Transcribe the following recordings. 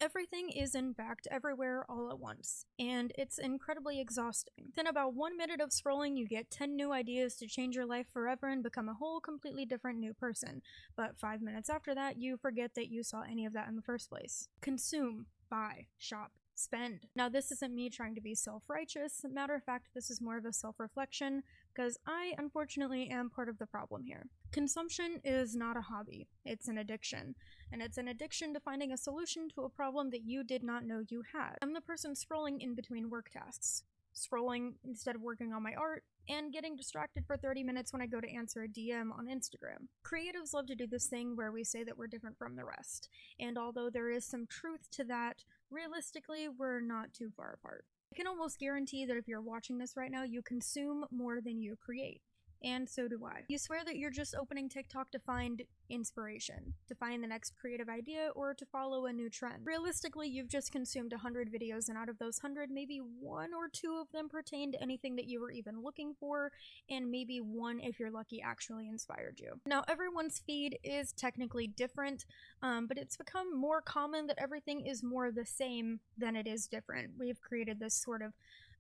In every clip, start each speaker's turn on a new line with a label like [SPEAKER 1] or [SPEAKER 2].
[SPEAKER 1] Everything is in fact everywhere all at once, and it's incredibly exhausting. Within about 1 minute of scrolling, you get 10 new ideas to change your life forever and become a whole completely different new person. But 5 minutes after that, you forget that you saw any of that in the first place. Consume, buy, shop, spend. Now, this isn't me trying to be self-righteous. Matter of fact, this is more of a self-reflection, because I, unfortunately, am part of the problem here. Consumption is not a hobby, it's an addiction. And it's an addiction to finding a solution to a problem that you did not know you had. I'm the person scrolling in between work tasks, scrolling instead of working on my art, and getting distracted for 30 minutes when I go to answer a DM on Instagram. Creatives love to do this thing where we say that we're different from the rest, and although there is some truth to that, realistically, we're not too far apart. I can almost guarantee that if you're watching this right now, you consume more than you create. And so do I. You swear that you're just opening TikTok to find inspiration, to find the next creative idea, or to follow a new trend. Realistically, you've just consumed 100 videos, and out of those 100, maybe 1 or 2 of them pertain to anything that you were even looking for, and maybe 1, if you're lucky, actually inspired you. Now, everyone's feed is technically different, but it's become more common that everything is more the same than it is different. We've created this sort of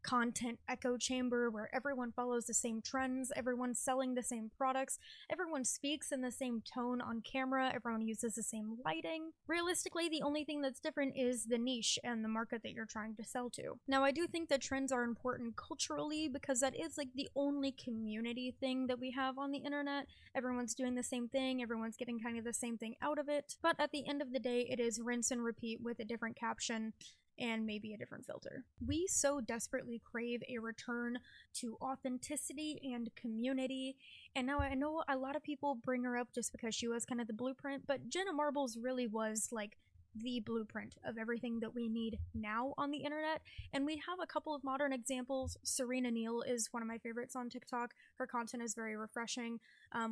[SPEAKER 1] content echo chamber where everyone follows the same trends, everyone's selling the same products, everyone speaks in the same tone on camera, everyone uses the same lighting. Realistically, the only thing that's different is the niche and the market that you're trying to sell to. Now, I do think that trends are important culturally because that is like the only community thing that we have on the internet. Everyone's doing the same thing, everyone's getting kind of the same thing out of it, but at the end of the day, it is rinse and repeat with a different caption and maybe a different filter. We so desperately crave a return to authenticity and community, and now I know a lot of people bring her up just because she was kind of the blueprint, but Jenna Marbles really was like the blueprint of everything that we need now on the internet, and we have a couple of modern examples. Serena Neal is one of my favorites on TikTok. Her content is very refreshing,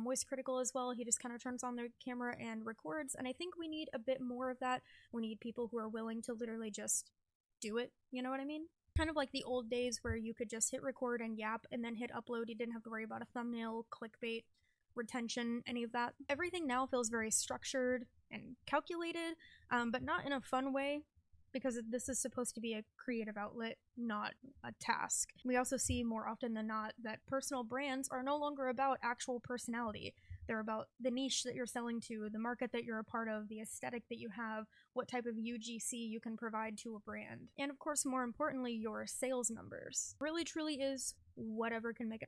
[SPEAKER 1] voice critical as well. He just kind of turns on the camera and records, and I think we need a bit more of that. We need people who are willing to literally just do it, you know what I mean? Kind of like the old days where you could just hit record and yap and then hit upload. You didn't have to worry about a thumbnail, clickbait, retention, any of that. Everything now feels very structured and calculated, but not in a fun way, because this is supposed to be a creative outlet, not a task. We also see more often than not that personal brands are no longer about actual personality. They're about the niche that you're selling to, the market that you're a part of, the aesthetic that you have, what type of UGC you can provide to a brand, and of course, more importantly, your sales numbers. Really truly is whatever can make $1.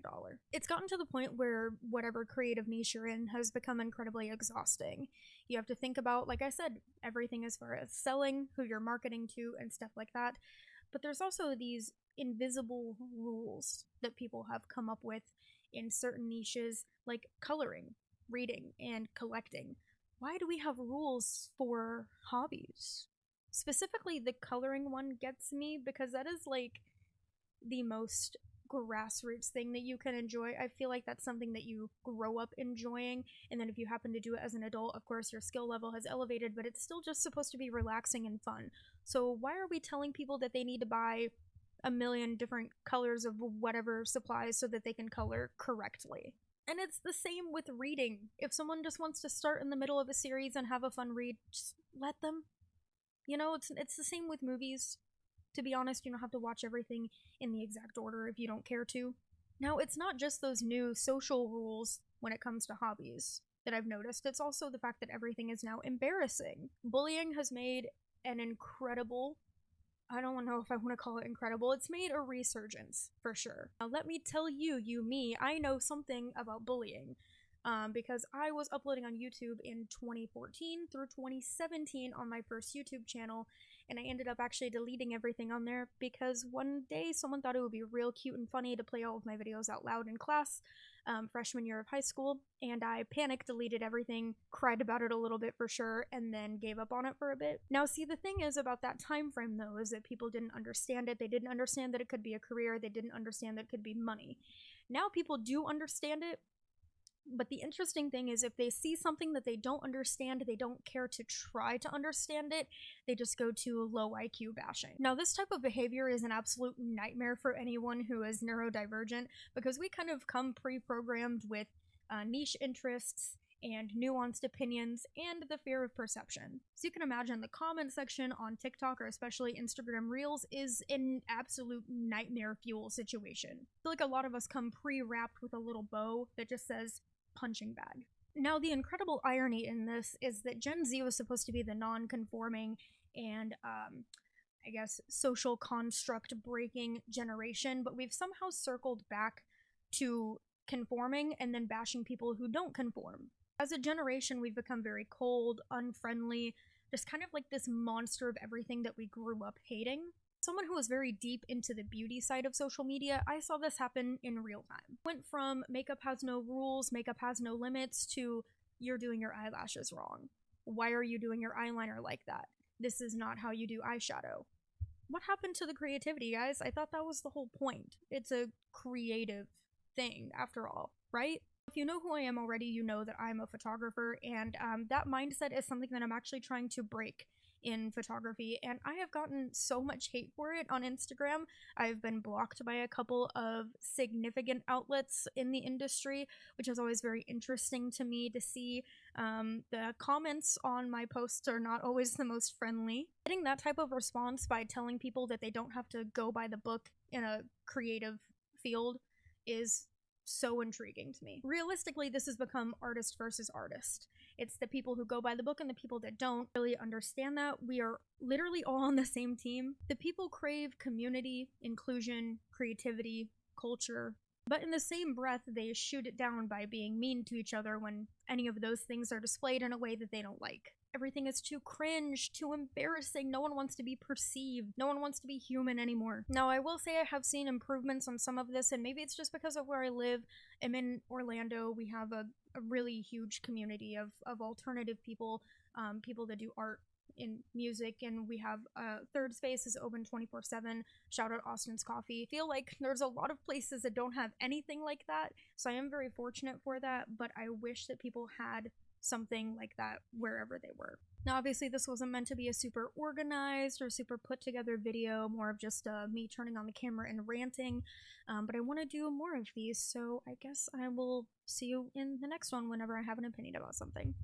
[SPEAKER 1] It's gotten to the point where whatever creative niche you're in has become incredibly exhausting. You have to think about, like I said, everything as far as selling, who you're marketing to, and stuff like that. But there's also these invisible rules that people have come up with in certain niches, like coloring, reading, and collecting. Why do we have rules for hobbies? Specifically, the coloring one gets me because that is like the most grassroots thing that you can enjoy. I feel like that's something that you grow up enjoying, and then if you happen to do it as an adult, of course your skill level has elevated, but it's still just supposed to be relaxing and fun. So why are we telling people that they need to buy a million different colors of whatever supplies so that they can color correctly? And it's the same with reading. If someone just wants to start in the middle of a series and have a fun read, just let them. You know, it's the same with movies. To be honest, you don't have to watch everything in the exact order if you don't care to. Now, it's not just those new social rules when it comes to hobbies that I've noticed. It's also the fact that everything is now embarrassing. Bullying has made an incredible, I don't know if I want to call it incredible, it's made a resurgence, for sure. Now, let me tell you, me, I know something about bullying. Because I was uploading on YouTube in 2014 through 2017 on my first YouTube channel, and I ended up actually deleting everything on there because one day someone thought it would be real cute and funny to play all of my videos out loud in class, freshman year of high school, and I panicked, deleted everything, cried about it a little bit for sure, and then gave up on it for a bit. Now, see, the thing is about that time frame, though, is that people didn't understand it. They didn't understand that it could be a career. They didn't understand that it could be money. Now people do understand it. But the interesting thing is, if they see something that they don't understand, they don't care to try to understand it, they just go to low IQ bashing. Now, this type of behavior is an absolute nightmare for anyone who is neurodivergent, because we kind of come pre-programmed with niche interests and nuanced opinions, and the fear of perception. So you can imagine the comment section on TikTok, or especially Instagram Reels, is an absolute nightmare fuel situation. I feel like a lot of us come pre-wrapped with a little bow that just says punching bag. Now, the incredible irony in this is that Gen Z was supposed to be the non-conforming and I guess, social construct breaking generation, but we've somehow circled back to conforming and then bashing people who don't conform. As a generation, we've become very cold, unfriendly, just kind of like this monster of everything that we grew up hating. Someone who was very deep into the beauty side of social media, I saw this happen in real time. Went from makeup has no rules, makeup has no limits, to you're doing your eyelashes wrong. Why are you doing your eyeliner like that? This is not how you do eyeshadow. What happened to the creativity, guys? I thought that was the whole point. It's a creative thing, after all, right? If you know who I am already, you know that I'm a photographer, and that mindset is something that I'm actually trying to break in photography, and I have gotten so much hate for it on Instagram. I've been blocked by a couple of significant outlets in the industry, which is always very interesting to me to see. The comments on my posts are not always the most friendly. Getting that type of response by telling people that they don't have to go by the book in a creative field is so intriguing to me. Realistically, this has become artist versus artist. It's the people who go by the book and the people that don't really understand that. We are literally all on the same team. The people crave community, inclusion, creativity, culture, but in the same breath, they shoot it down by being mean to each other when any of those things are displayed in a way that they don't like. Everything is too cringe, too embarrassing. No one wants to be perceived. No one wants to be human anymore. Now, I will say I have seen improvements on some of this, and maybe it's just because of where I live. I'm in Orlando. We have a really huge community of alternative people, people that do art in music, and we have third space is open 24/7. Shout out Austin's Coffee. I feel like there's a lot of places that don't have anything like that, so I am very fortunate for that, but I wish that people had something like that wherever they were. Now, obviously, this wasn't meant to be a super organized or super put together video, more of just me turning on the camera and ranting, but I want to do more of these, so I guess I will see you in the next one whenever I have an opinion about something.